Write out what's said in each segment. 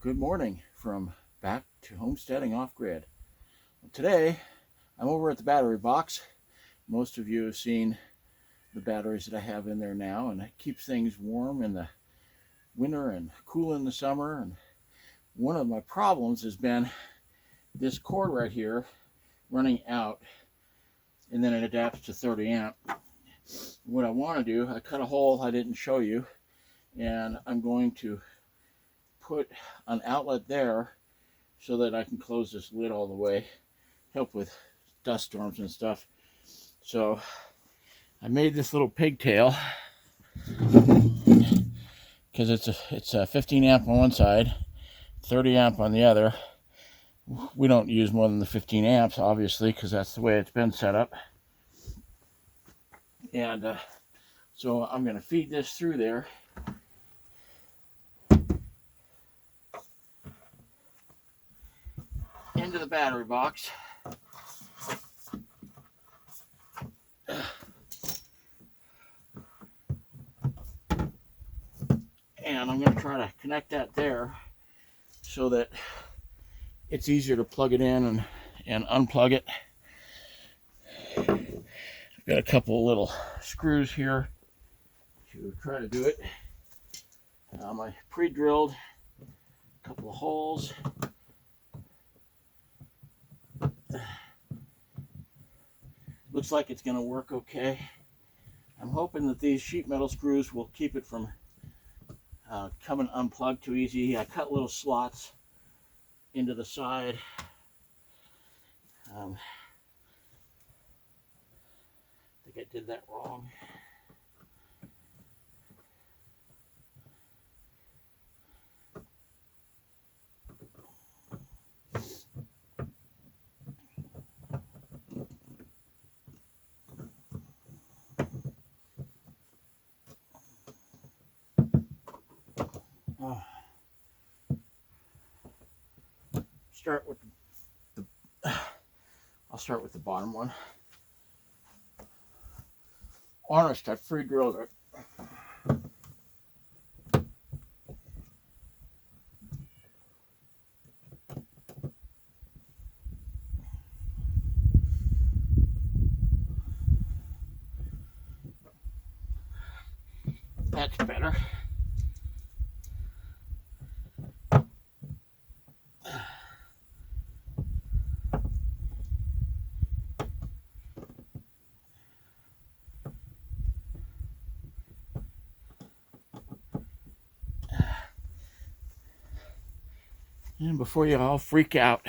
Good morning from back to Homesteading Off Grid. Today, I'm over at the battery box. Most of you have seen the batteries that I have in there now, and it keeps things warm in the winter and cool in the summer. And one of my problems has been this cord right here running out, and then it adapts to 30 amp. What I want to do, I cut a hole I didn't show you, and I'm going to put an outlet there so that I can close this lid all the way, help with dust storms and stuff. So I made this little pigtail because it's a 15 amp on one side, 30 amp on the other. We don't use more than the 15 amps, obviously, because that's the way it's been set up. And so I'm going to feed this through there. Into the battery box. And I'm going to try to connect that there so that it's easier to plug it in and unplug it. I've got a couple little screws here to try to do it. I pre-drilled a couple of holes. Looks like it's going to work okay. I'm hoping that these sheet metal screws will keep it from coming unplugged too easy. I cut little slots into the side. I think I did that wrong. I'll start with the bottom one. Honest, I pre-drilled it. That's better. And before you all freak out,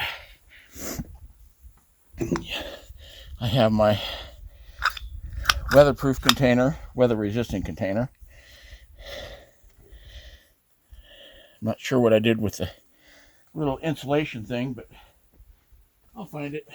I have my weatherproof container, weather-resistant container. I'm not sure what I did with the little insulation thing, but I'll find it.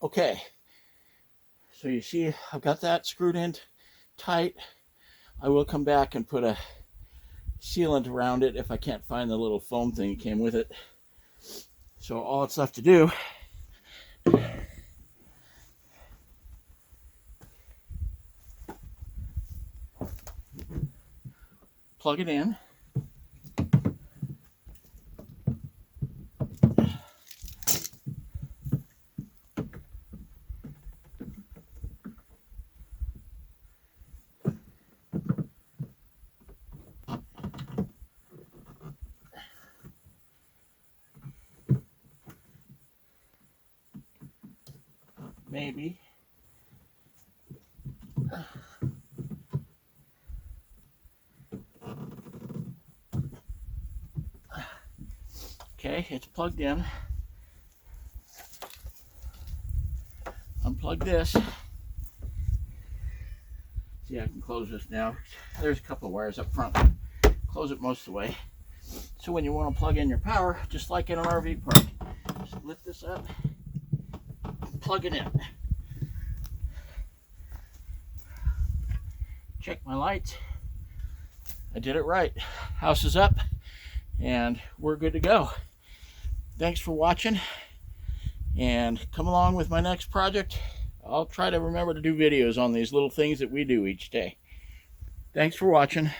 Okay, so you see I've got that screwed in tight. I will come back and put a sealant around it if I can't find the little foam thing that came with it. So all it's left to do plug it in. Maybe. Okay, it's plugged in. Unplug this. See, I can close this now. There's a couple of wires up front. Close it most of the way. So when you want to plug in your power, just like in an RV park, just lift this up, plug it in. Check my lights. I did it right. House is up and we're good to go. Thanks for watching, and come along with my next project. I'll try to remember to do videos on these little things that we do each day. Thanks for watching.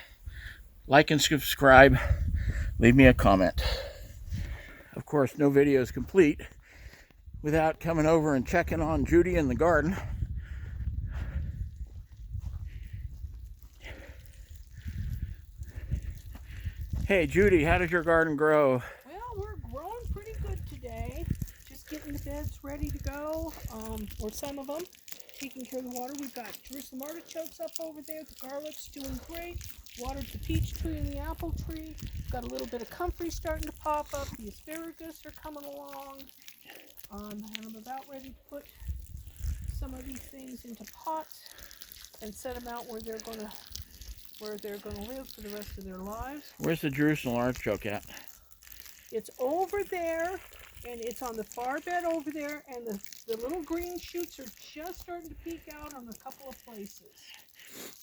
Like and subscribe. Leave me a comment. Of course, no video is complete without coming over and checking on Judy in the garden. Hey Judy, how does your garden grow? Well, we're growing pretty good today. Just getting the beds ready to go, or some of them. Taking care of the water. We've got Jerusalem artichokes up over there. The garlic's doing great. Watered the peach tree and the apple tree. Got a little bit of comfrey starting to pop up. The asparagus are coming along. And I'm about ready to put some of these things into pots and set them out where they're gonna live for the rest of their lives. Where's the Jerusalem artichoke at? It's over there, and it's on the far bed over there, and the little green shoots are just starting to peek out on a couple of places.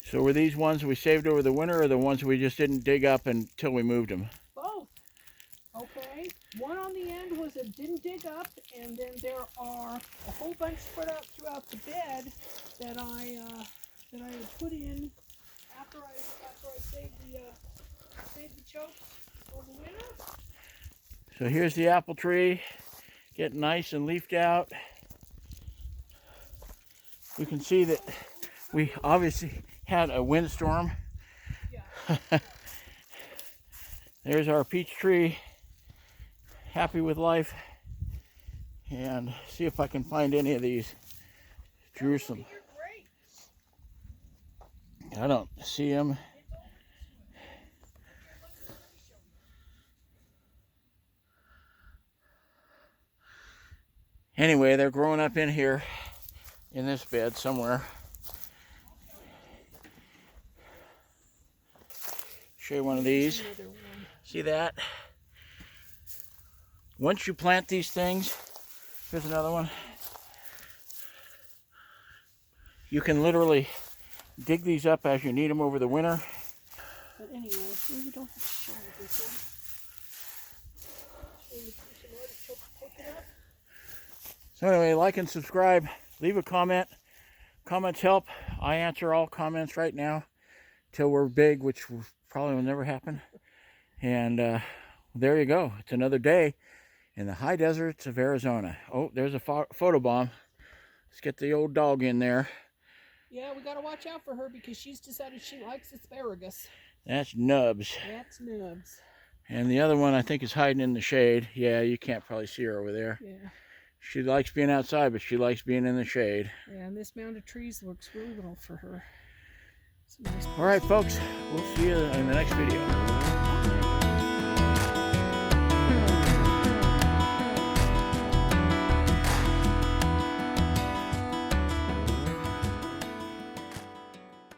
So were these ones we saved over the winter, or the ones we just didn't dig up until we moved them? Both. Okay. One on the end was a didn't dig up, and then there are a whole bunch spread out throughout the bed that I had put in after I saved the chokes over winter. So here's the apple tree, getting nice and leafed out. You can see that we obviously had a windstorm. Yeah. There's our peach tree, happy with life. And see if I can find any of these Jerusalem. I don't see them. Anyway, they're growing up in here in this bed somewhere. Show you one of these. See that? Once you plant these things, here's another one. You can literally dig these up as you need them over the winter. But anyway, we don't have to show you this one. Show you some artichokes taken up. So anyway, like and subscribe. Leave a comment. Comments help. I answer all comments right now till we're big, which probably will never happen. And there you go. It's another day in the high deserts of Arizona. Oh, there's a photo bomb. Let's get the old dog in there. Yeah, we got to watch out for her because she's decided she likes asparagus. That's Nubs. That's Nubs. And the other one I think is hiding in the shade. Yeah, you can't probably see her over there. Yeah. She likes being outside, but she likes being in the shade. Yeah, and this mound of trees looks really well for her. It's a nice place. All right, folks. We'll see you in the next video.